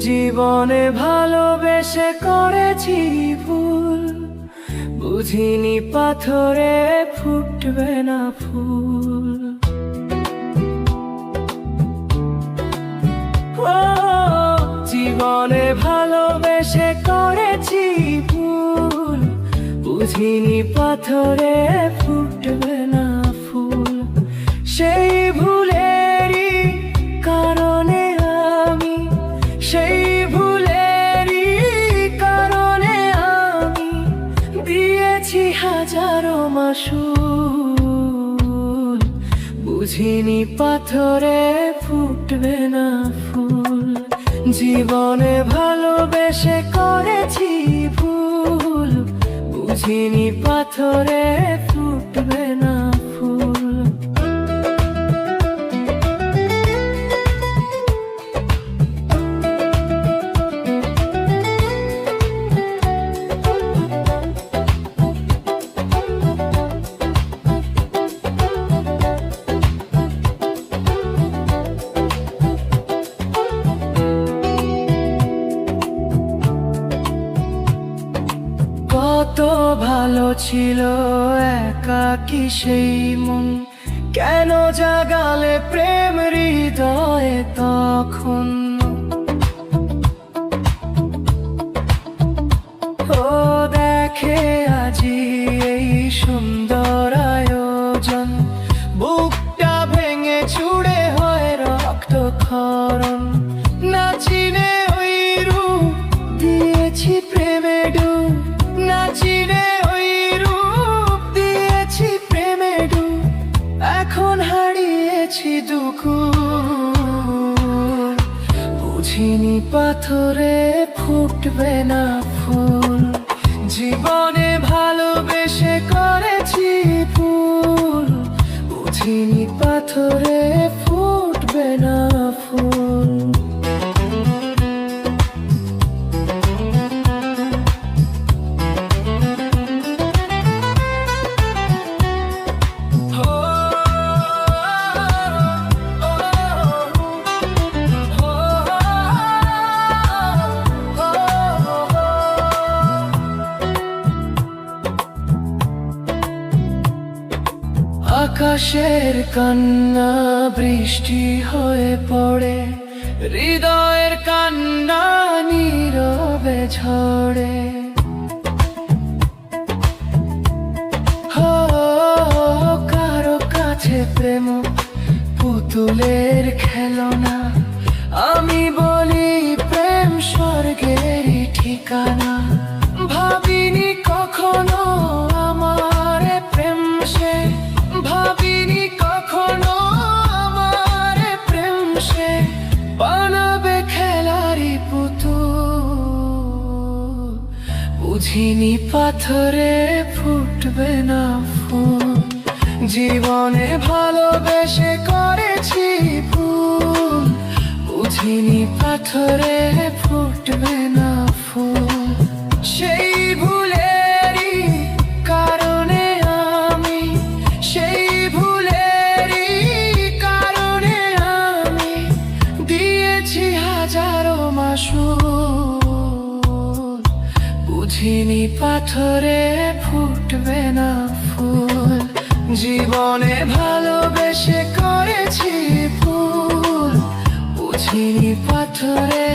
জীবনে ভালোবেসে করেছি ভুল, বুঝিনি পাথরে ফুটবে না ফুল। জীবনে ভালোবেসে করেছি ভুল, বুঝিনি পাথরে ফুটবে না ফুল। সেই ভুলেরই কারণে আমি, সেই ভুলেরই কারণে আমি দিয়েছি হাজারো মাসুল, বুঝিনি পাথরে ফুটবে না ফুল। জীবনে ভালোবেসে করেছি ভুল, বুঝিনি পাথরে ফুটবে না ফুল। কত ভালো ছিল একাকী সেই মন, কেন জাগালে প্রেম হৃদয়ে তখন। ও দেখে আজি এই সুন্দর আয়োজন, বুকটা ভেঙে চুড়ে হয় রক্তক্ষরণ। না চিনে ওই রূপ দিয়েছি প্রেমে ডুব, না চিনে ওই রূপ দিয়েছি প্রেমে ডুব। এখন হারিয়েছি দুকুল, বুঝিনি পাথরে ফুটবে না ফুল। জীবনে ভালোবেসে করেছি ভুল, বুঝিনি পাথরে ফুটবে না ফুল। আকাশের কান্না বৃষ্টি হয়ে পড়ে, হৃদয়ের কান্না নীরবে ঝরে। কারো কাছে প্রেম পুতুলের খেলনা, আমি বলি প্রেম স্বর্গেরই ঠিকানা। ভাবিনি কখনো আমার প্রেম সে, ভাবিনি কখনো আমার প্রেম সে বানাবে খেলারি পুতুল, বুঝিনি পাথরে ফুটবে না ফুল। জীবনে ভালোবেসে করেছি ভুল, বুঝিনি পাথরে ফুটবে না ফুল। সেই ভুলেরই কারণে আমি, সেই ভুলেরই কারণে আমি দিয়েছি হাজারো মাসুল, বুঝিনি পাথরে ফুটবে না ফুল। জীবনে ভালোবেসে করেছি ভুল, বুঝিনি পাথরে